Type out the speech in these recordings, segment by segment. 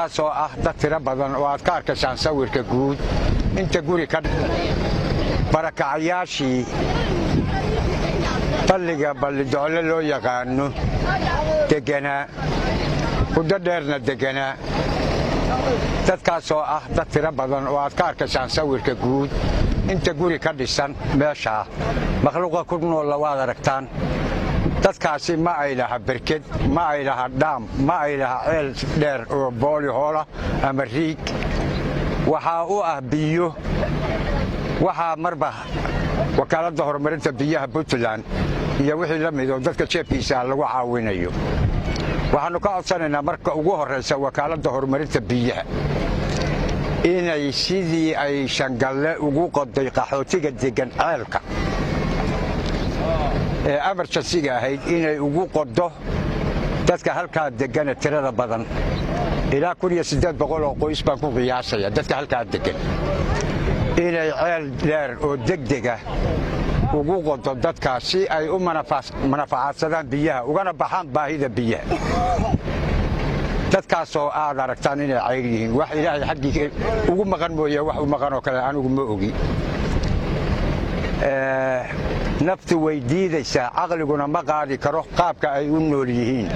dadkaasoo ah dad tiro badan oo aad ka arkaysaan sawirka guud inta guri ka barakacayaashii balliga Ballidoole loo yaqaano deganaa muddo dheerna deganaa dadkaasoo ah dad tiro badan oo aad ka arkaysaan sawirka guud inta guri ka dhisan meesha makhluuqa ku nool waad aragtaan dadkaasi ma ay laha barked ma ay laha dhaam ma ay laha ceel dheer oo booli hoola ama riig waxaa u ah biyo waxaa marba wakaaladda horumarinta biyaha Puntland iyo wixii la mid ah dadka jeebkiisa lagu caawinayo waxaanu ka codsanaynaa marka ugu horeysa wakaaladda horumarinta biyaha inay sidii ay Shangalle ugu qoday qaxootiga degan ceelka ee emergency-ga ahayd inay ugu qodo dadka halkaa degan tirada badan ilaa 1800 oo qoys baan ku qiyaasaya dadka halkaa degan inay ceel dheer oo degdeg ah ugu qodo dadkaasi ay u manfaacadsadaan biyaha ugana baxaan baahida biyaha dadkaasoo aad aragtaan inay cayr yihiin wax ilaahay xaggiisa ugu maqan mooye wax u maqan oo kale anigu ma ogi naftu way diidaysaa caqliguna ma qaadi karo qaabka ay u nool yihiin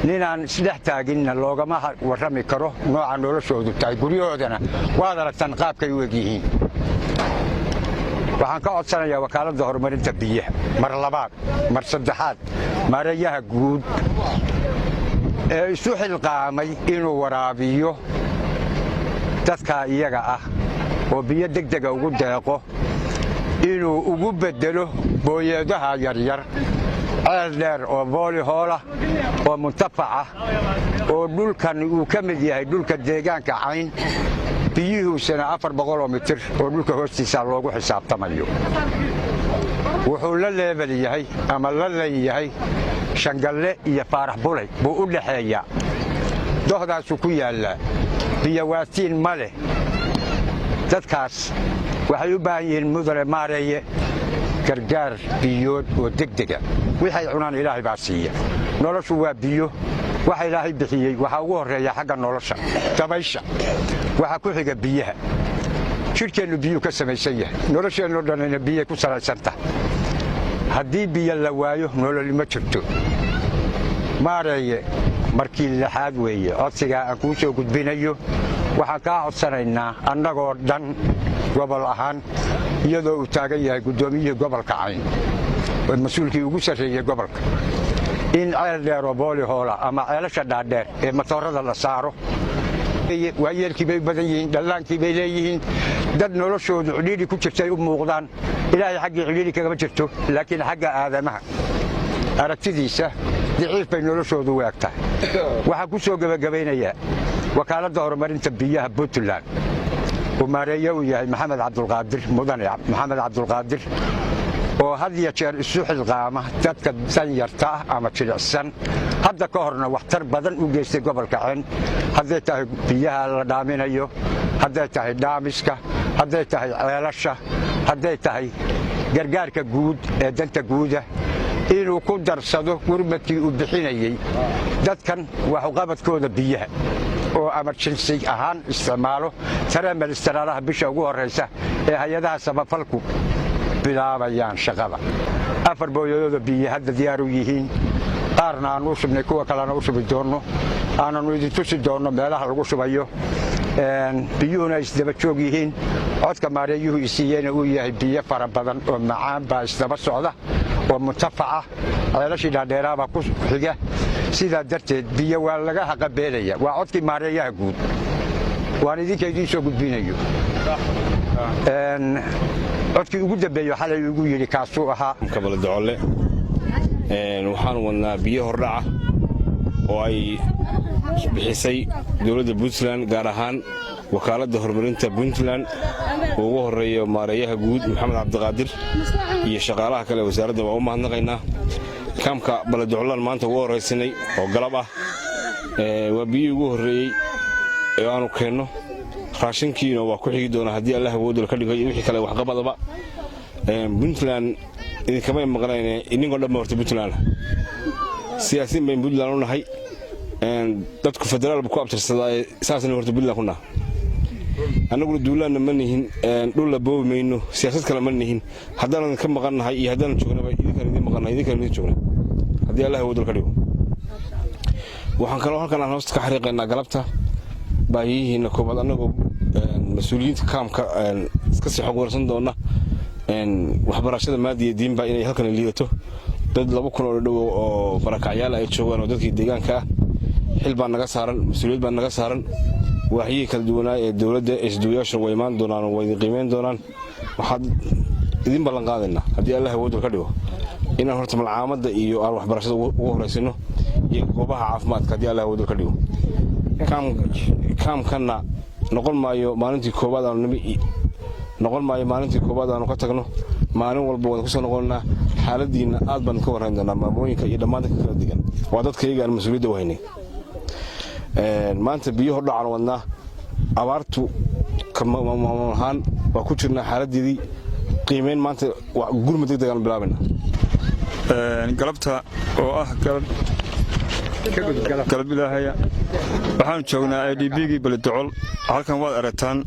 ninaan isdhex taaginna loogama warrami karo nooca noloshoodu tahay guryahoodana waad aragtaan qaabkay u eg yihiin waxaan ka codsanayaa wakaaladda horumarinta biyaha mar labaad mar saddexaad maareeyaha guud ee isu xilqaamay inuu waraabiyo dadka iyaga ah oo biyo degdega ugu deeqo inuu ugu bedelo booyadaha yaryar ceel dheer oo booli hoola oo muntafaca oo dhulkan uu ka mid yahay dhulka deegaanka Cayn biyuhusana 400 mitir oo dhulka hoostiisa loogu xisaabtamayo wuxuu la leebel yahay ama la leeyahay Shangalle iyo Faarax Bulay buu u dhaxeeyaa dohdaas ku yaala biyo waatiin male dadkaas waxay u baahan yihiin mudane maareeye gargaar biyood oo degdega waxay cunaan ilaahay baa siiya noloshu waa biyo waxa ilaahay bixiyay waxa ugu horeeya xagga nolosha dabaysha waxa ku xiga biyaha shirkeenu biyo ka samaysan yahay nolosheenu dhanna biyo ku salaysan tahay haddii biyo la waayo nolol ma jirto maareeye markii lixaad weeye codsiga aan ku soo gudbinayo waxaan ka codsanaynaa annagoo dhan gobol ahaan iyadoo uu taagan yahay gudoomiyihii gobolka Cayn oo mas'uulkii ugu sarreeyay gobolka in ceel dheer oo booli hoola ama ceelasha dhaadheer ee matoorada la saaro waayeelkii bay badan yihiin dhallaankii bay leeyihiin dad noloshoodu cidhiidhi ku jirtay u muuqdaan ilaahay xaggii cidhiidhi kagama jirto laakiin xagga aadamaha aragtidiisa daciif bay noloshoodu u egtahay waxaan ku soo gabagabaynayaa wakaaladda horumarinta biyaha Puntland oo maareeye u yahay Maxamed Cabdulqaadir mudane Maxamed Cabdulqaadir oo had iyo jeer isu xilqaama dadka danyarta ah ama jilicsan hadda ka horna waxtar badan u geystay gobolka Cayn hadday tahay biyaha la dhaaminayo hadday tahay dhaamiska hadday tahay ceelasha hadday tahay gargaarka guud ee danta guuda inuu ku darsado gurmadkii uu bixinayay dadkan wax u qabadkooda biyaha oo emergency ahaan isticmaalo tareemel istiraalaha bisha ugu horeysa ee hay'adaha samafalku bilaabayaan shaqada afar booyadooda biyo hadda diyaar u yihiin qaarna aan u shubnay kuwa kalena u shubi doono aananu idin tusi doono meelaha lagu shubayo biyuhuna isdaba joog yihiin codka maareeyuhu isiiyeyna uu yahay biyo fara badan oo macaan baa isdaba socda oo muntafaca ceelashii dhaadheeraabaa ku xiga sidaa darteed biyo waa laga haqabeelaya waa codkii maareeyaha guud waan idinka idiin soo gudbinayo codkii ugu dambeeyo xalay ugu yidhi kaasuu ahaa Ballidoole waxaan wadnaa biyo hordhaca oo ay bixisay dowladda Puntland gaar ahaan wakaaladda horumarinta Puntland oo ugu horeeyo maareeyaha guud Maxamed Cabdulqaadir iyo shaqaalaha kale wasaaradda waa u mahadnaqaynaa kaamka Ballidoole maanta ugu horeysanay oo galab ah waa biyo ugu horeeyay ee aanu keenno raashinkiina waa ku xigi doona haddii Allah awoodo ka dhigo wixii kale wax qabadaba Puntland idinkama maqnayn inagoo dhamma horta Puntland siyaasiin bay Puntland u nahay dadku federaal ku abtirsaday saasna horta Puntland kuna anaguna duulaana ma nihin dhul la boobayno siyaasad kale ma nihin haddaan ka maqanahay iyo haddaan joognaba idin maqanahay idin joogna haddii Allah uu dalka dhigo waxaan kaloo halkan aan hoosta ka xariiqaynaa galabta baahiyihiina koobaad anagoo mas'uuliyiinta kaamka iska sii xog warsan doona waxbarashada maadiga diinba inay halkan liidato dad 2,000 oo dhow oo barakacyaal ay joogaan oo dadkii deegaanka ah xil baa naga saaran mas'uuliyad baa naga saaran waxay kala duwanaa ee dawladda isduuyaasha way imaan doonaan oo way qiimeyn doonaan waxaad idin ballan qaadayna haddii Allah uu dalka dhigo inaan horta malcaamadda iyo aan waxbarashada ugu horeysano iyo goobaha caafimaadka haddii Allah uu dalka dhigo kaamkana noqon maayo maalintii koobaad aanu ka tagno maalin walba waan ku soo noqonnaa xaaladiina aad baan ka warhayn doonaa maamooyinka iyo dhammaan dadka kala degan waa dadkayga aan mas'uuliyadda u haynay maanta biyo hordhacan wadnaa abaartu ahaan waa ku jirnaa xaaladeedii qiimeyn maanta gurma degdeg aan bilaabayna galabta oo ah galab ilaahaya waxaan joognaa IDB-gii Baledocol halkan waad aragtaan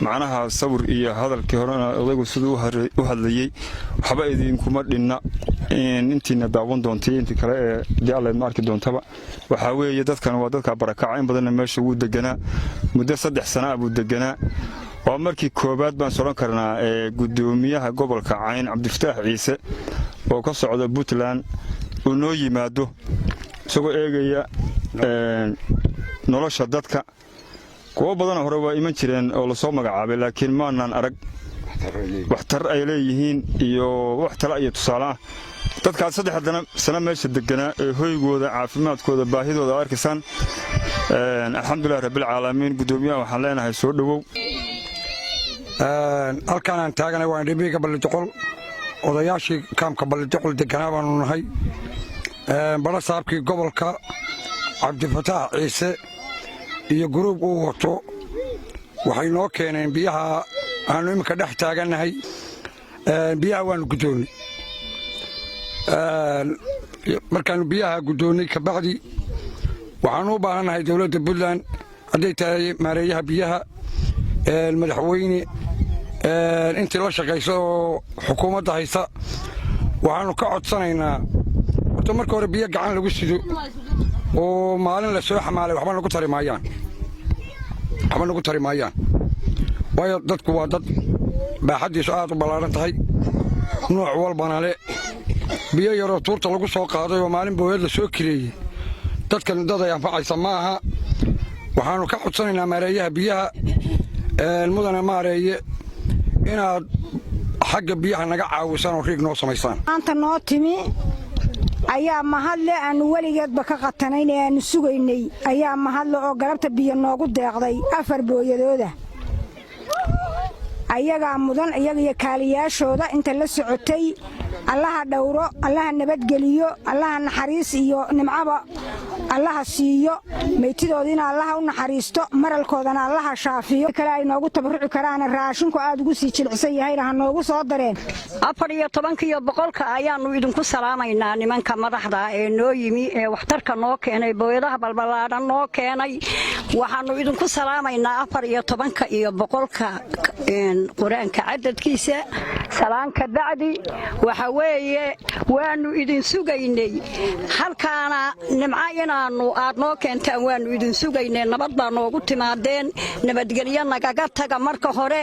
macnaha sawir iyo hadalkii horena odaygu sidoo u hadlayay waxba idinkuma dhinna intiina daawan doontay intii kale ee diyaarleed markii doontaba waxa weeye dadkan waa dadka barakaca in badan meesha uu deganaa muddo 3 sano abuu deganaa oo markii koobaad baan soo karnaa gudoomiyaha gobolka Cayn Cabdifataax Ciise oo ka socda Puntland oo noo yimaado isagoo eegaya nolosha dadka kuwa badan hore waa iman jireen oo la soo magacaabay laakiin maanan arag waxtar ay leeyihiin iyo wax tala iyo tusaale ah dadkaas 3 sano meesha deganaa ee hoygooda caafimaadkooda baahidooda arkaysan alxamdulillah rabbil caalamiin gudoomiyaha waxaan leenahay soo dhawow halkaan aan taaganahay waa IDB-ga Baledocol odayaashii kaamka Baledocol deganaa baanu nahay bala saabkii gobolka Cabdifataax Ciise iyo group uu wato waxay noo keeneen biyaha aanu imika dhex taaganahay biyaha waanu gudoonay markaanu biyaha gudoonay ka bacdi waxaan u baahanahay dawladda Puntland haday tahay maareeyaha biyaha madaxweyne intii la shaqeyso xukuumadda haysa waxaanu ka codsanaynaa horta marka hore biyo gacan lagu sido oo maalin la soo xamaalay waxba nagu tari maayaan waayo dadku waa dad baaxadiisu aad u ballaaran tahay nooc walbana le biyo yaroo tuurta lagu soo qaaday oo maalin booyad la soo kireeyey dadkan dad ay anfacaysa maaha waxaanu ka codsanaynaa maareeyaha biyaha mudane maareeye inaad xagga biyaha naga caawisaan oo riig noo samaysaan maanta noo timi ayaa mahadle aanu weligeedba ka qatanayn ee aanu sugaynay ayaa mahadle oo galabta biyo noogu deeqday 4 booyadooda ayagaa mudan iyaga iyo kaaliyaashooda inta la socotay allaha dhowro allaha nabadgeliyo allaha naxariis iyo nimcaba allaha siiyo meeytidoodina allaha u naxariisto maralkoodana allaha shaafiyo kale ay noogu tabaruci karaan raashinku aad ugu sii jilicsan yahayna ha noogu soo dareen 14 iyo 100 ayaanu idinku salaamaynaa nimanka madaxda ee noo yimi ee waxtarka noo keenay booyadaha balbalaadan noo keenay waxaanu idinku salaamaynaa 14 iyo 100 quraanka cadadkiisa salaanka bacdi waxa weeye waanu idin sugaynay halkaana nimca inaanu aad noo keentaan waanu idin sugaynay nabad baa noogu timaadeen nabadgelyo nagaga taga marka hore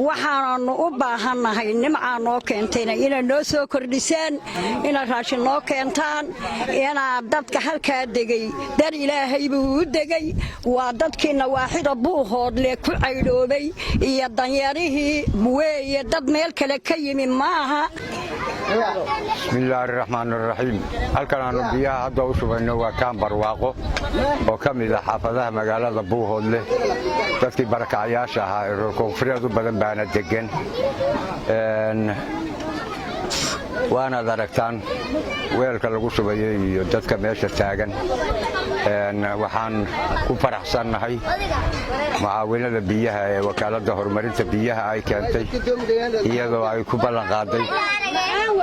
waxaanu u baahanahay nimca noo keentayna inay noo soo kordhisaan inay raashin noo keentaan inaa dadka halkaa degay dar ilaahay buu u degay waa dadkiina waaxida buuhood le ku caydhoobay iyo danyarihii weeye dad meel kale ka yimi maaha bismillaahi raxmaani raxiim halkan aanu biyaha hadda u shubayno waa kaan barwaaqo oo ka mid ah xaafadaha magaalada buuhoodle dadkii barakacyaasha ahaa ee koonfureed u badan baana degan waanaad aragtaan weelka lagu shubayay iyo dadka meesha taagan waxaan ku faraxsannahay mucaawinada biyaha ee wakaaladda horumarinta biyaha ay keentay iyadoo ay ku ballan qaaday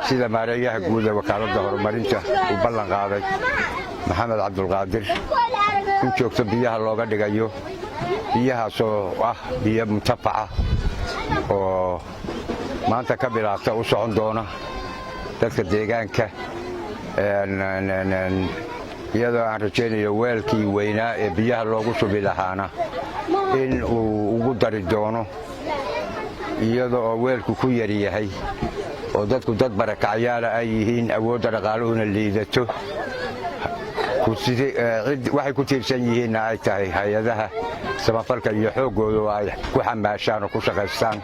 sida maareeyaha guud ee wakaaladda horumarinta uu ballan qaaday maxamed cabdulqaadir u joogto biyaha looga dhigayo biyahaasoo ah biyo muntafaca oo maanta ka bilaabta u socon doona dadka deegaanka iyadoo aan rajaynayo weelkii weynaa ee biyaha loogu shubi lahaana in uu ugu dari doono iyadoo oo weelku ku yar yahay oo dadku dad barakacyaala ay yihiin awoodda dhaqaaluhuna liidato waxay ku tiirsan yihiinna ay tahay hay-adaha samafalka iyo xooggooda oo ay ku xamaashaan oo ku shaqaystaan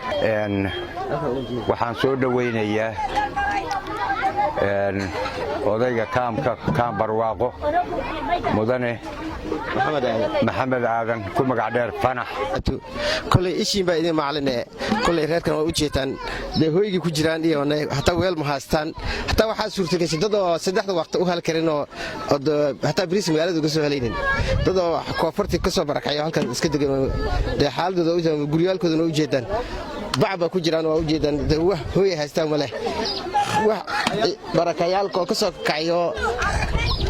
waxaan soo dhowaynayaa odayga kaam barwaaqo mudane maxamed aadan ku magac dheer fanax kolay ishiin baa idin macalin kolay reerkan waa u jeetaan dee hooygii ku jiraan iyo hataa weel ma haystaan hataa waxaa suurtagashay dad oo saddexda waqti u hal karin oo hataa bariis magaalada uga soo helaynin dad oo koonfurti ka soo barakayo halkan iska degan dee xaaladooda guryaalkoodana u jeedaan bac baa ku jiraan waa u jeedaan dee wax hooy haystaan ma leh wax barakayaalkoo ka soo kacayo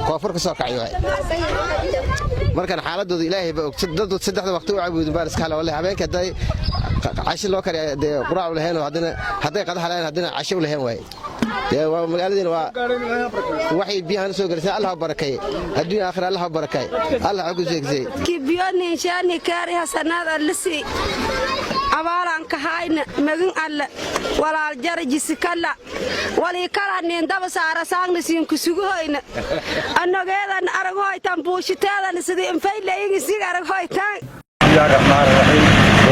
koonfur ka soo kacayo markan xaaladooda ilaahay ba og dad saddexda waqti u cabuudin baan iska halaw leh habeenka haday cashi loo kariyo dee quraac lahayn hadday qadaha lahayn haddana casho lahayn waay dee waa magaaladiina waa waxay biyahan soo garsay allah barakay adduun aakhir allah barakay allah ugu zeegsay kibiyoni shani kaari hasanad allisi abaalan ka hayna magin alla walaal jarajisi kala wali kala nin daba saara saangna siin ku sugu hoyna annageedan arag hoytan buushiteedan sidii infayleeyay si arag hoytan ya rahmaan rahiim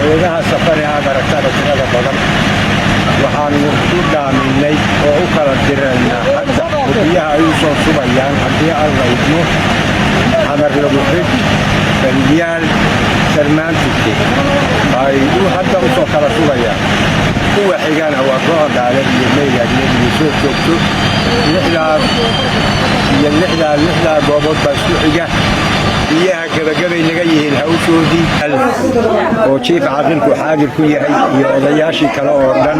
wadaha safari aad aragtada tirada badan waxaan ku dhaaminay oo u kala dirnaa hadda biyaha ay soo subayaan hadii alla idmo amar lagu xid bandiyaal sarmaantiisa ay hadda u soo kala subayaan kuwa xigana waa koox dhaale iyo meeyadii soo joogto lixdaa goobood baa isku xiga biyaha gabagabay naga yihiin hawshoodii oo jiif caaqilku xaadir ku yahay iyo odayaashii kale oo dhan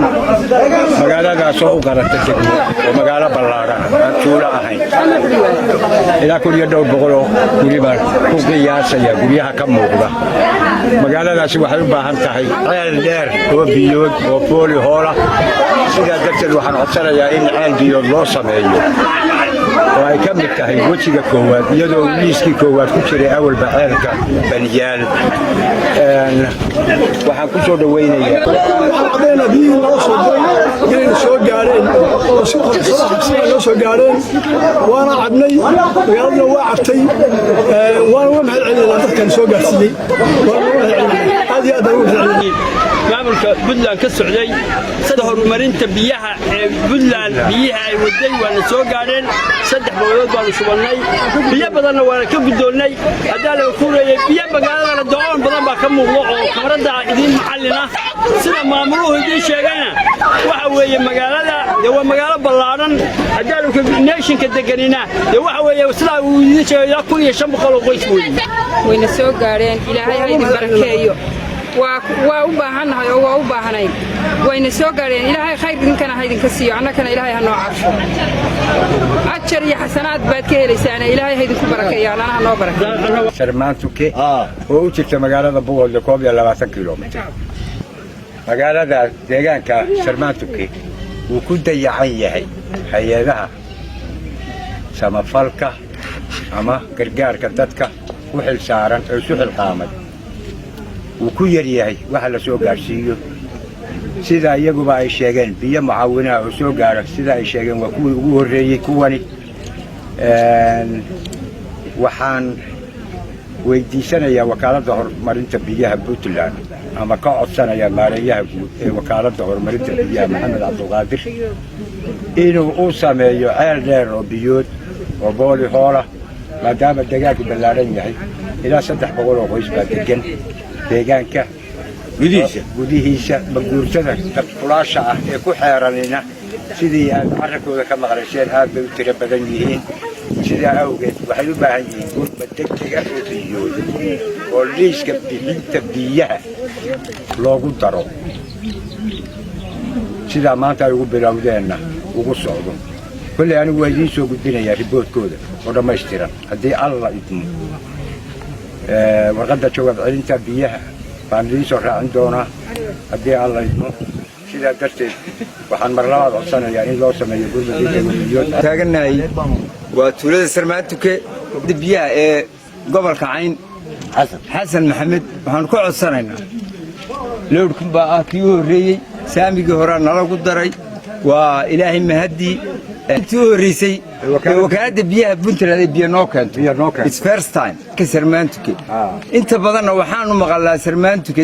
magaaladaasoo u qarata degmo oo magaalo ballaaran aan tuulo ahayn ilaa kun iyo dhowr boqol oo guri baan ku qiyaasaya guryaha ka muuqda magaaladaasi waxay u baahan tahay ceel dheer oo biyood oo fooli hoola sidaa darteed waxaan codsanayaa in ceel biyood loo sameeyo oo ay ka mid tahay wejiga koowaad iyadoo liiskii koowaad ku jiray awalba ceelka banyaal waxaan ku soo dhawaynayaa soo gaareen soo gaareen waana cabnay magaaladna waa cabtay waana uga mahad celinaa dadkan soo gaarsiiyey aad iyo aad ugu mahad celinaa maamulka Puntland ka socday sida horumarinta biyaha ee Puntland biyaha ay waday waana soo gaareen saddex boqolood baan shubannay biyo badanna waana ka gudoonay hadaa la kuureeyay biyo magaalada doon badan baa ka muuqdo oo kamarada idin macallina sida maamuluhu idin sheegayna waxa weeye magaalada waa magaalo ballaaran hadaa la nationka deganina waxa weeye sida uu idin sheegay 1500 qoys wayna soo gaareen ilaahay ha idin barakeeyo waa u baahanahay oo waa u baahanayn wayna soo gaareen ilaahay khayr idinkana ha idinka siiyo annagana ilaahay ha noo cafo ajar iyo xasanaad baad ka helaysaan ilaahay ha idinku barakeeyo annana noo barakeeyo sarmaantuke oo u jirta magaalada Boqol 22 kiiloomitir magaalada deegaanka sarmaantuke uu ku dayacan yahay hay'adaha samafalka ama gargaarka dadka u xil saaran oo isu xilqaamay uu ku yar yahay waxa la soo gaarsiiyo sida iyaguba ay sheegeen biyo mucaawinaha oo soo gaara sida ay sheegeen waa kuwii ugu horreeyay kuwani waxaan weydiisanayaa wakaaladda horumarinta biyaha Puntland ama ka codsanayaa maareeyaha guud ee wakaaladda horumarinta biyaha Maxamed Cabdulqaadir inuu u sameeyo ceel dheer oo biyood oo booli hoola maadaama deegaanku ballaaran yahay ilaa 300 oo qoys baa degan deegaanka gudihiisa maguurtada fulaasha ah ee ku xeeranina sidii aad carabkooda ka maqlayseen aad bay u tiro badan yihiin sidaa awgeed waxay u baahan yihiin gurmad degdeg ah oo biyood oo liiska bixinta biyaha loogu daro sidaa maanta ay ugu bilowdeenna ugu socdo kolley anigu waa idiin soo gudbinayaa riboodkooda oo dhammaystiran haddii alla idmo warqadda jawaab celinta biyaha baan idiin soo raacin doonaa haddii aan laydmo sidaa darteed waxaan mar labaad codsanayaa in loo sameeyo gurmud taaganahay waa tuulada sarmaantuke biyaha ee gobolka cayn xasan maxamed waxaan ku codsanaynaa lowdkan baa ah kii u horreeyey saamigii horaa nalagu daray waa ilaahay mahaddii intii u horreysay wakaaladda biyaha puntland ay biyo noo keento it's first time ka sarmaantuke inta badanna waxaanu maqalnaa sarmaantuke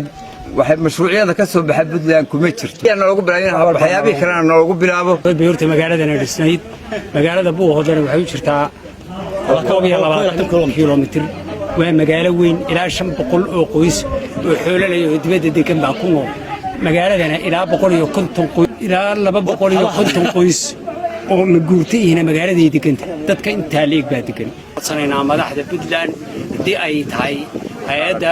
waxay mashruucyada ka soo baxa puntland kuma jirto nalagu bilaabo waxyaabihii kalena nalagu bilaabo horta magaaladana dhisnayd magaalada buuhoodana waxay u jirtaa 22 kilomitir waa magaalo weyn ilaa 500 oo qoys oo xoolalayo dibadda degan baa ku nool magaaladana ilaa 150 qoys ilaa 250 qoys oo maguurtayna magaaladay deganta dadka inta leeg baa degan sanayna madaxda puntland hadii ay tahay hay'adda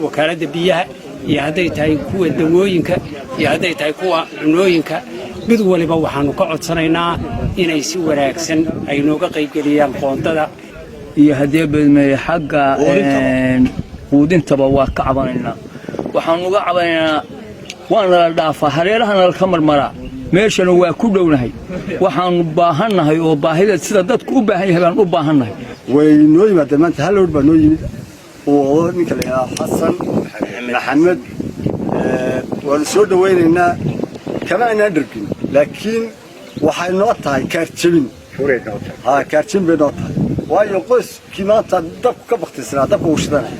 wakaaladda biyaha iyo hadday tahay kuwa dawooyinka iyo hadday tahay kuwa cunooyinka mid waliba waxaanu ka codsanaynaa inay si wanaagsan ay nooga qayb galiyaan qoontada iyo haddii badmay xagga quudintaba waa ka cabanaynaa waxaan uga cabanaynaa waan la dhaafaa hareerahana la ka marmaraa meeshana waa ku dhownahay waxaanu baahannahay oo baahida sida dadku u baahan yahay baan u baahannahay way noo yimaadeen maanta hal lowd baa noo yimid oo ninka la yidhaha xasan maxamed waanu soo dhawaynaynaa kama aynaan dhargin laakiin waxay noo tahay kaarjabin kaarjabin bay noo tahay waayo qoyskii maanta dabku ka baktisanaa dabka uu shidanaya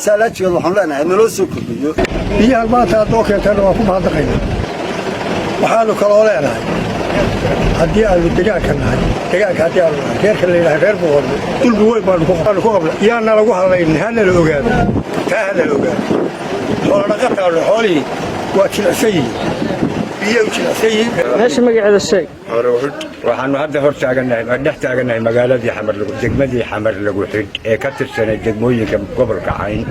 saa laajigeed waxaanu leenahay naloo soo kordhiyo biyahan maanta aad noo keenteenna waan ku mahadnaqaynaa waxaanu kaloo leenahay haddii aanu degaanka nahay degaanka haddii aanu nahay reerka la yidhaha reer buuhoodle dulmi weyn baanu ku qabnay yaana lagu hadlaynin hana la ogaado taa hana la ogaado xoola dhaqataanu xoolihii waa jilicsan yihiin biyo jilicsan yihiin meesha magaceeda sheeg waxaanu hadda hor taagannahay dhex taagannahay magaaladii degmadii xamar lagu xidh ee ka tirsanay degmooyinka gobolka cayn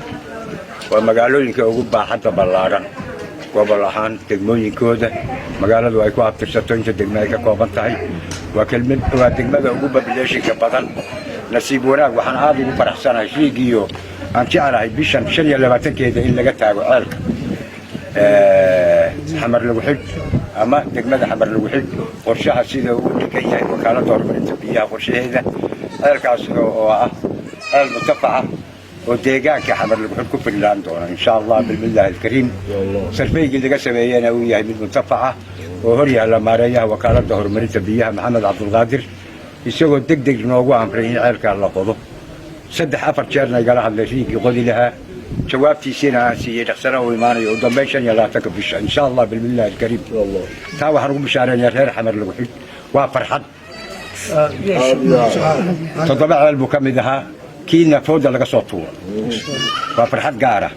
waa magaalooyinka ugu baaxadda ballaadhan gobol ahaan degmooyinkooda magaaladu ay ku abtirsato inta degmo ay ka kooban tahay waa degmada ugu populationka badan nasiib wanaag waxaan aad ugu faraxsanahay riigiyo aan jeclahay bishan 25keeda in laga taago ceelka xamar lagu xidh ama degmada xamar lagu xidh qorshaha sida uu dhigan yahay wakaaladda horumarinta biyaha qorshaheeda ceelkaas oo ah ceel mutafaca oo deegaanka xamar lagu xidh ku fillaan doona insha Allah bilmillahi alkariim sarfeygii laga sameeyana uu yahay mid mutafaca oo hor yaalla maareeyaha wakaaladda horumarinta biyaha maxamed cabdulqaadir isagoo degdeg noogu amray in ceelka la qodo 3-4 jeerna igala hadlay riigii qodi lahaa jawaabtiisina aan siiyey dhaqsana uu imaanayo u dambeyn 25 bisha insha Allah bilmillahi alkariim taa waxaan ugu bishaareynaa reer xamar lagu xidh waa farxad toddoba ceel buu ka mid ahaa kiina fooda laga soo tuuro waa farxad gaar ah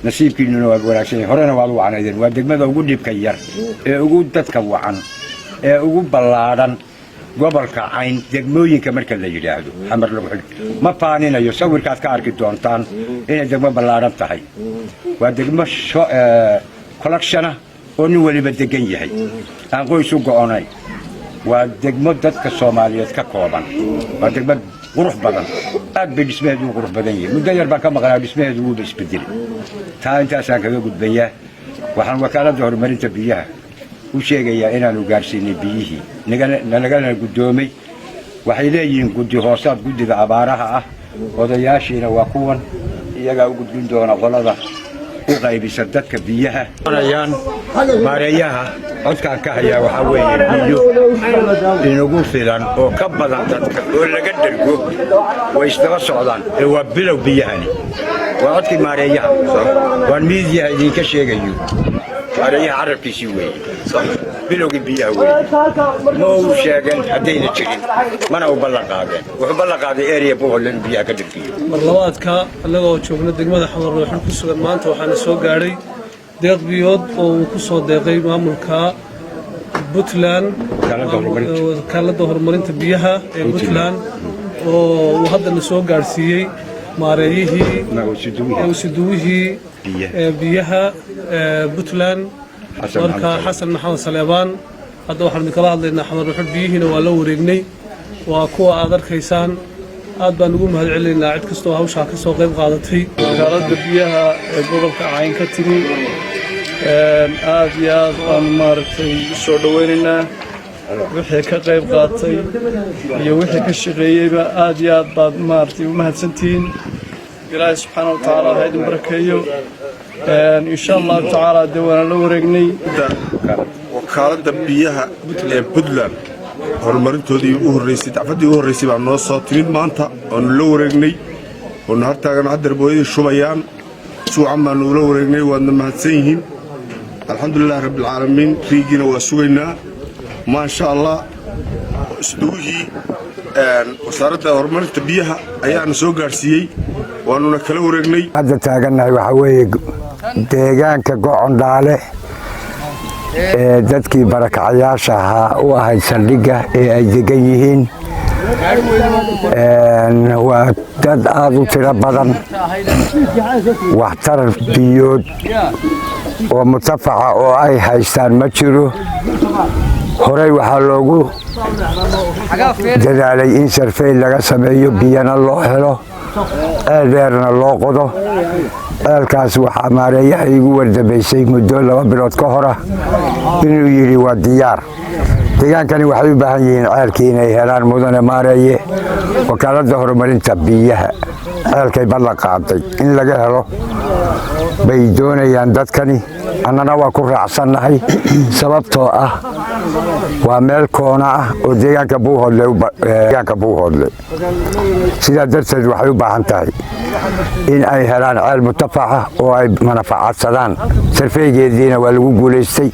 nasiibkiinuna waa wanaagsan yahay horena waad u wacnaydeen waa degmada ugu dhibka yar ee ugu dadka wacan ee ugu ballaadhan gobolka cayn degmooyinka marka la yidhaahdo xamar lagu xidh ma faaninayo sawirkaad ka arki doontaan inay degmo ballaadhan tahay waa degmo collectiona oo nin waliba degan yahay aan qoys u go'onayn waa degmo dadka Soomaaliyeed ka kooban waa degmo qurux badan aad bay dhismeedu qurux badan yahay muddo yar baan ka maqlaa dhismeedu wuu isbedelay taa intaasaan kaga gudbayaa waxaan wakaaladda horumarinta biyaha u sheegayaa inaanu gaarsiinay biyihii nagana guddoomay waxay leeyihiin guddi hoosaad guddiga abaaraha ah odayaashiina waa kuwan iyagaa u gudbin doona qolada u qaybisa dadka biyaha maareeyaha codkaan ka hayaa waxaa weeye biyo inagu filan oo ka badan dadka oo laga dhergo way isdaba socdaan ee waa bilow biyahani waa codkii maareeyaha waan miidiyaha idinka sheegayo maareeyaha carabkiisii weeye bilowgii biyaha weeye ma uu sheegeen haddayna jirin mana u ballan qaadeen wuxuu ballan qaaday area buuhoodle in biyaha ka dhergiyo mar labaadka annagoo joogna degmada xamar ruuxin ku sugan maanta waxaana soo gaadhay deeq biyood oo uu ku soo deeqay maamulka puntland wakaaladda horumarinta biyaha ee puntland oo uu haddana soo gaadhsiiyey maareeyihii usuduwihii biyaha puntland marka xasan maxamed saleebaan hadda waxaan idinkala hadlaynaa xamar ruuxin biyihiina waa la wareegnay waa kuwa aad arkaysaan aad baan ugu mahadcelinaynaa cid kastoo hawshaa ka soo qayb qaadatay wakaaladda biyaha ee gobolka Cayn ka timi aad iyo aad baan maaragtay soo dhaweynaynaa wixii ka qayb qaatay iyo wixii ka shaqeeyeyba aad iyo aad baad maaragtay u mahadsantihiin ilaahay subxaanahu wa tacaala ha idin barakeeyo insha allahu tacaala dee waana la wareegnay wakaaladda biyaha ee Puntland horumarintoodii u horreysay dacfadii u horreysay baa noo soo timid maanta oonu la wareegnay oonu hartaagan haddar booyadii shubayaan suucan baanu ula wareegnay waadna mahadsan yihiin alxamdulilah rabbilcaalamiin riigiina waa sugaynaa maasha allah isduuhii wasaaradda horumarinta biyaha ayaana soo gaarsiiyey waanuna kala wareegnay hadda taagannahay waxaa weeye deegaanka Gocondhaale ee dadkii barakacayaasha ahaa u ahayd saldhigga ee ay degan yihiin waa dad aad u tiro badan waxtar biyood oo mutafaca oo ay haystaan ma jiro horey waxaa loogu dadaalay in sarfey laga sameeyo biyana loo helo ceel dheerna loo qodo ceelkaas waxaa maareeyaha igu wardambaysay muddo 2 bilood ka hor inuu yidhi waa diyaar deegaankani waxay u baahan yihiin ceelkii inay helaan mudane maareeye wakaaladda horumarinta biyaha ceelkay ballan qaaday in laga helo bay doonayaan dadkani annana waa ku raacsannahay sababtoo ah waa meel koona ah oo deegaanka Buuhoodle sidaa darteed waxay u baahan tahay in ay helaan ceel mutafaca oo ay manafacadsadaan sarfeygeediina waa lagu guulaystay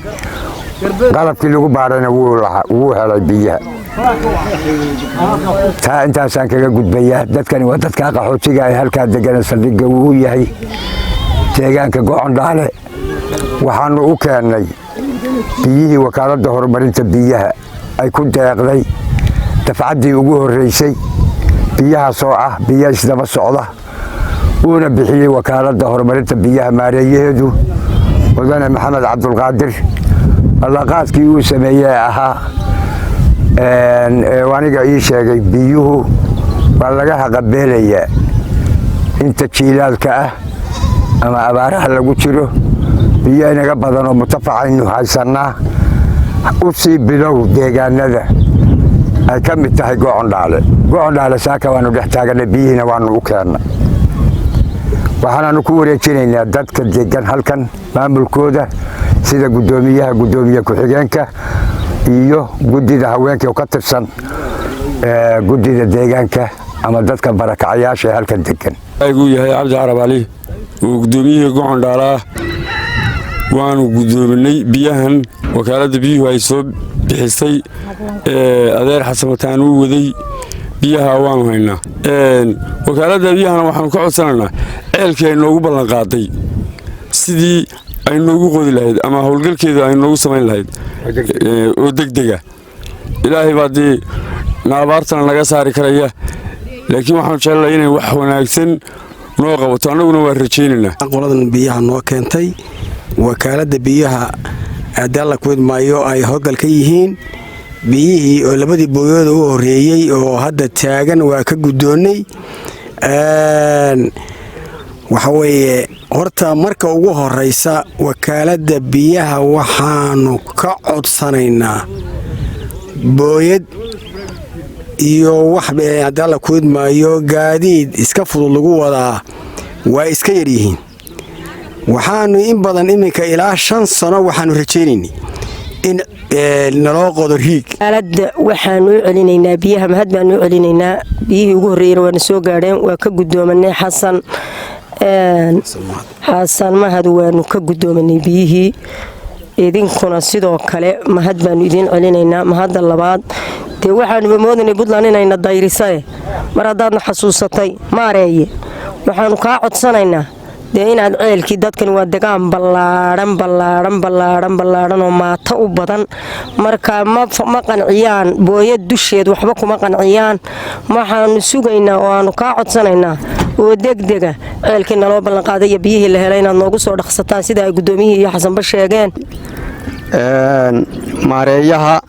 qalabkii lagu baarayna wuu helay biyaha taa intaasaan kaga gudbayaa dadkani waa dadka qaxootiga ay halkaa degan saldhigga uu yahay deegaanka Gocondhaale waxaanu u keennay biyihii wakaaladda horumarinta biyaha ay ku deeqday dafcaddii ugu horreysay biyahaasoo ah biyo isdaba socda uuna bixiyey wakaaladda horumarinta biyaha maareeyaheedu mudane maxamed cabdulqaadir ballanqaadkii uu sameeyey ahaa aniga ii sheegay biyuhu waa laga haqabeelayaa inta jiilaalka ah ama abaaraha lagu jiro biyo inaga badan oo mutafacaynu haysannaa u sii bilow deegaanada ay ka mid tahay Gocondhaale saaka waanu dhex taaganay biyihiina waanu u keennay waxaanaanu ku wareejinaynaa dadka degan halkan maamulkooda sida gudoomiye ku-xigeenka iyo guddida haweenka oo ka tirsan guddida deegaanka ama dadka barakacayaasha ee halkan degan aygu yahay Cabdi Carab Ali oo gudoomiyihii Gocondhaale waanu gudoominay biyahan wakaaladda biyuhu ay soo bixisay adeer xasan wataan uu waday biyaha waanu haynaa wakaaladda biyahana waxaanu ka codsanaynaa ceelkii ay noogu ballan qaaday sidii ay noogu qodi lahayd ama howlgalkeeda ay noogu samayn lahayd oo degdega ilaahay baa dee naabaartana naga saari karaya laakiin waxaanu jecelahay inay wax wanaagsan noo qabato annaguna waa rajaynaynaa qoladan biyaha noo keentay wakaaladda biyaha adalla ku maayo ay hoggal ka yihiin biyihii oo labadii booyooda u horeeyay oo hadda taagan waa ka gudoonay waxa weeye horta marka ugu horeysa wakaaladda biyaha waxaanu ka codsanaynaa booyad iyo wax adalla ku maayo gaadiid iska fudud lagu wadaa waa iska yar yihiin waxaanu in badan iminka ilaa 5 sano waxaanu rajaynaynay in naloo qodo riig aaladda waxaanu u celinaynaa biyaha mahad baanu u celinaynaa biyihii ugu horreeyeen waana soo gaadheen waa ka gudoomanay xasan mahad waanu ka gudoomanay biyihii idinkuna sidoo kale mahad baanu idin celinaynaa mahadda labaad dee waxaanuba moodanay Puntland inayna dayrisae mar haddaadna xasuusatay maareeye waxaanu kaa codsanaynaa dee inaad ceelkii dadkan waa degaan ballaaran oo maata u badan marka ma qanciyaan booyad dusheed waxba kuma qanciyaan waxaanu sugaynaa oo aanu kaa codsanaynaa oo degdega ceelkii naloo ballanqaaday iyo biyihii la helay inaad noogu soo dhaqsataan sida ay gudoomiyihii iyo xasanba sheegeen maareeyaha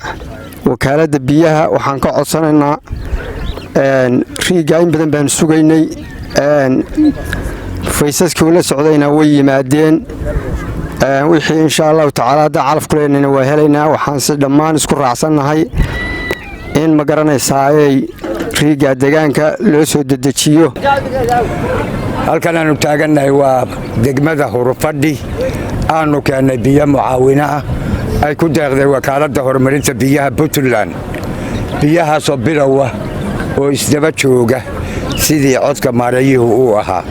wakaaladda biyaha waxaan ka codsanaynaa riiga in badan baan sugaynay faysaskii ula socdayna way yimaadeen wixii insha allahu tacaala hadda calaf ku leenayna waa helaynaa waxaan si dhammaan isku raacsannahay in ma garanaysaa ay riiga deegaanka loo soo dedejiyo halkan aanu taagannahay waa degmada Hurufadhi aanu keennay biyo mucaawino ah ay ku deeqday wakaaladda horumarinta biyaha Puntland biyahaasoo bilowa oo isdaba jooga sidii codka maareeyuhu uu ahaa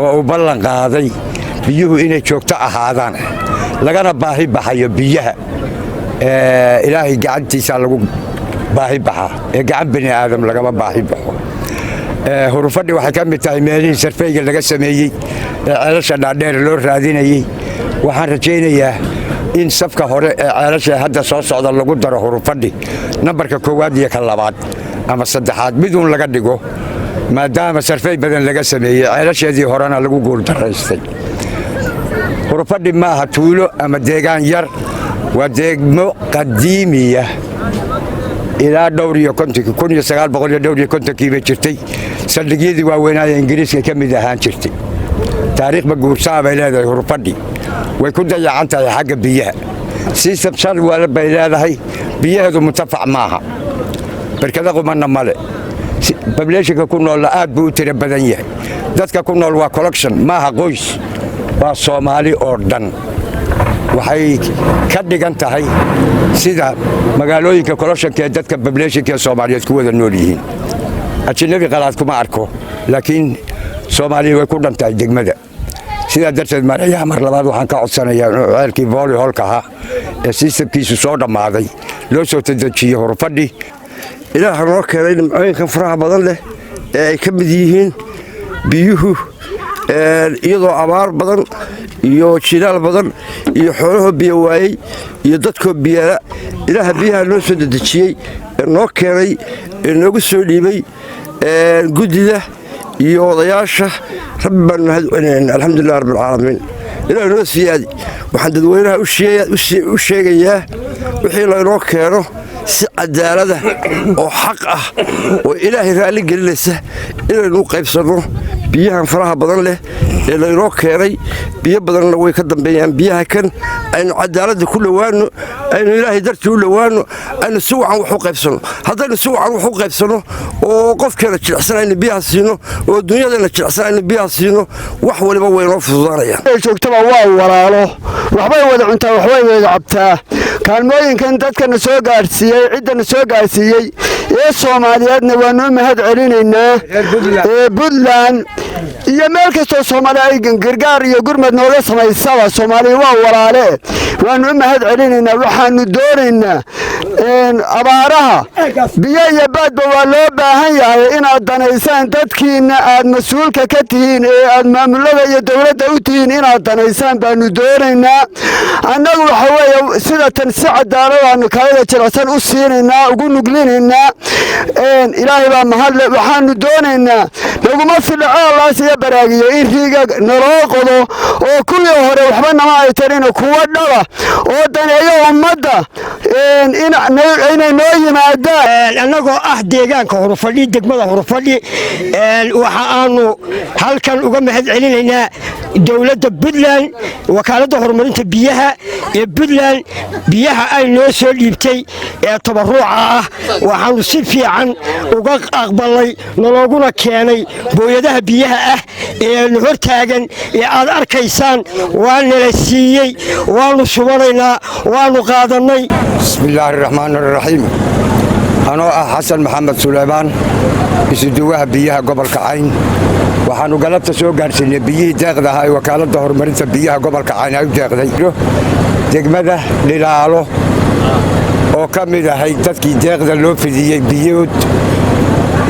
oo uu ballan qaaday biyuhu inay joogto ahaadaan lagana baahi baxayo biyaha ilaahay gacantiisa lagu baahi baxaa ee gacan bini aadam lagama baahi baxo Hurufadhi waxay ka mid tahay meelihii sarfeyga laga sameeyey ee ceelasha dhaadheer loo raadinayay waxaan rajaynayaa in safka hore ee ceelasha hadda soo socda lagu daro Hurufadhi nambarka 1 iyo 2 ama 3 miduun laga dhigo maadaama sarfey badan laga sameeyey ceelasheedii horena lagu guuldaraystay Hurufadhi ma aha tuulo ama deegaan yar waa degmo qadiimiya ilaa dhowr iyo 1950 bay jirtay saldhigyadii waaweynaaye ingiriiska ka mid ahaan jirtay taariikhba guursaa bay leedahay Hurufadhi way ku dayacan tahay xagga biyaha si sabsan wala bay leedahay biyaheedu mutafac maaha barkada qumanna male populationka ku nool aad buu u tiro badan yahay dadka ku nool waa collection maaha qoys waa Soomaali oo dhan waxay ka dhigan tahay sida magaalooyinka collectionka ee dadka populationka Soomaaliyeed ku wada nool yihiin ajnabi qalaad kuma arko laakiin Soomaaliya way ku dhantahay degmada sida darteed maareeyaha mar labaad waxaan ka codsanayaa inuu ceelkii volley holka ahaa ee systemkiisu soo dhammaaday loo soo dedejiyo Hurufadhi ilaaha noo keenay nimcooyinkan faraha badan leh ee ay ka mid yihiin biyuhu iyadoo abaar badan iyo jilaal badan iyo xoolaha biyo waayay iyo dadkoo biyala ilaaha biyaha noo soo dedejiyey ee noo keenay ee noogu soo dhiibay gudida iyo odayaasha rabbi baan mahad celinaynaa alxamdulilah rabbil caalamiin ilaaha noo siyaadi waxaan dadweynaha u sheegayaa wixii laynoo keeno si cadaalada oo xaq ah oo ilaahay raalli gelinaysa inaynu qaybsanno biyahan faraha badan leh ee laynoo keenay biyo badanna way ka dambeeyaan biyaha kan aynu cadaaladda ku dhowaanno aynu ilaahay dartii u dhowaanno aynu si wacan wax u qaybsanno haddaynu si wacan wax u qaybsanno oo qofkeena jilicsan aynu biyaha siino oo dunyadana jilicsan aynu biyaha siino wax waliba waynoo fududaanayaan joogtaba waa walaalo waxbay wada cuntaa waxbay wada cabtaa kaalmooyinkan dadkana soo gaarsiiyey ciddana soo gaarsiiyey ee Soomaaliyeedna waanu mahad celinaynaa ee Puntland iyo meel kastoo Soomaali ay gargaar iyo gurmad nooga samaysaba Soomaali waa walaale waanu mahad celinaynaa waxaanu doonaynaa abaaraha biyo iyo baadba waa loo baahan yahay inaad danaysaan dadkiina aad mas'uulka ka tihiin ee aad maamulada iyo dawladda u tihiin inaad danaysaan baanu doonaynaa annagu waxa weeye sida tan si cadaaladaanu kaalada jilicsan u siinaynaa ugu nuglinaynaa ilaahay baa mahadle waxaanu doonaynaa naguma filcolaas iyo baraagiyo in riiga naloo qodo oo kuwii hore waxba nama ay tarina kuwa dhala oo daneeyo ummadda inay noo yimaadaan annagoo ah deegaanka Hurufadhi degmada Hurufadhi waxa aanu halkan uga mahad celinaynaa dawladda Puntland wakaaladda horumarinta biyaha ee Puntland biyaha ay noo soo dhiibtay ee tabaruca ah waxaanu si fiican uga aqbalay nologuna keenay booyadaha biyaha ah ee hor taagan ee aad arkaysaan waa nala siiyey waanu subanaynaa waanu qaadanay bismillaahir rahmaanir rahiim anoo ah Xasan Maxamed Suleymaan isuduwaha biyaha gobolka Cayn waxaanu galabta soo gaarsiinay biyihii deeqda ahaa ee wakaaladda horumarinta biyaha gobolka Cayn ay u deeqday degmada Dhilaalo oo ka mid ahay dadkii deeqda loo fidiyey biyood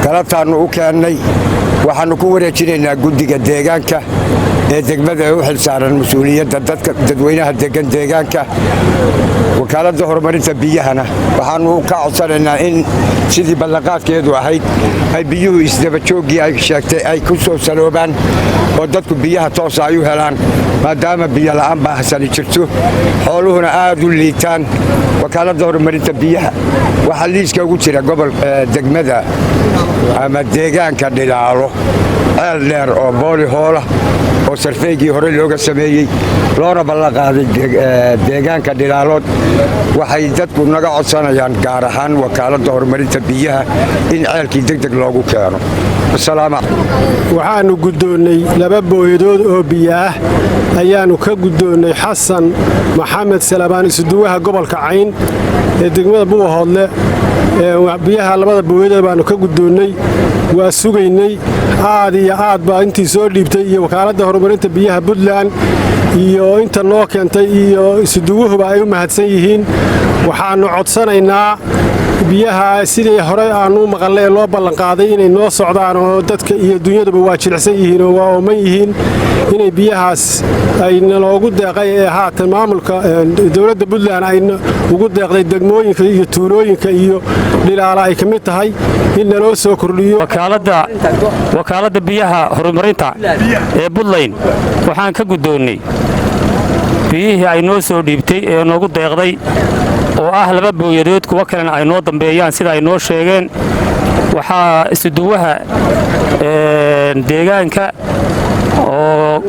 galabtaanu u keennay waxaannu ku wareejinaynaa guddiga deegaanka ee degmada ee u xilsaaran mas-uuliyadda dadweynaha degan deegaanka. wakaaladda horumarinta biyahana waxaannu ka codsanaynaa in sidii ballanqaadkeedu ahayd ay biyuhu isdabajooggii ay sheegtay ay ku soo saloobaan oo dadku biyaha toosa ay u helaan maadaama biyo la'aan baahsani jirto xooluhuna aad u liitaan. wakaaladda horumarinta biyaha waxaa liiska ugu jira degmada ama deegaanka Dhilaalo ceel dheer oo booli hoola oo sarfeygii hore looga sameeyey loona ballanqaaday deegaanka Dhilaalood. waxay dadku naga codsanayaan gaar ahaan wakaaladda horumarinta biyaha in ceelkii degdeg loogu keeno. waxaannu guddoonnay 2 booyadood oo biyo ah ayaannu ka guddoonnay xasan maxamed salabaan isuduwaha gobolka Cayn ee degmada Buuhoodle. biyaha 2 booyadood baannu ka guddoonnay waa sugaynay aad iyo aad baa intii soo dhiibtay iyo wakaaladda horumarinta biyaha Puntland iyo inta noo keentay iyo isuduwuhuba ay u mahadsan yihiin. waxaannu codsanaynaa biyaha sidii hore aanu maqalay loo ballanqaaday inay noo socdaan oo dadka iyo dunyaduba waa jilicsan yihiin oo waa ooman yihiin inay biyahaas ay naloogu deeqay ee haatan maamulka dowladda Puntland ay ugu deeqday degmooyinka iyo tuulooyinka iyo Dhilaalo ay ka mid tahay in naloo soo kordhiyo. wakaaladda biyaha horumarinta ee Puntland waxaan ka guddoonnay biyihii ay noo soo dhiibtay ee noogu deeqday oo ah 2 booyadood kuwa kalena ay noo dambeeyaan sida ay noo sheegeen. waxaa isuduwaha deegaanka oo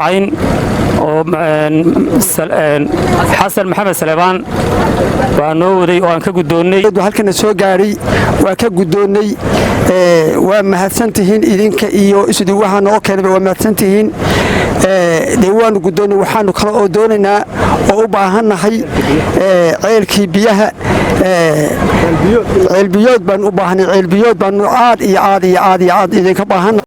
Cayn oo xasan maxamed salebaan baa noo waday oo aan ka guddoonnay. halkana soo gaadhay waa ka guddoonnay. waa mahadsantihiin idinka iyo isuduwaha noo keenayba waa mahadsantihiin. dee waannu guddoonnay. waxaannu kale oo doonaynaa oo u baahannahay ceelkii biyaha ceelbiyood baannu u baahanay. ceelbiyood baannu aad iyo aad iyo aad iyo aad idinka baahannahay.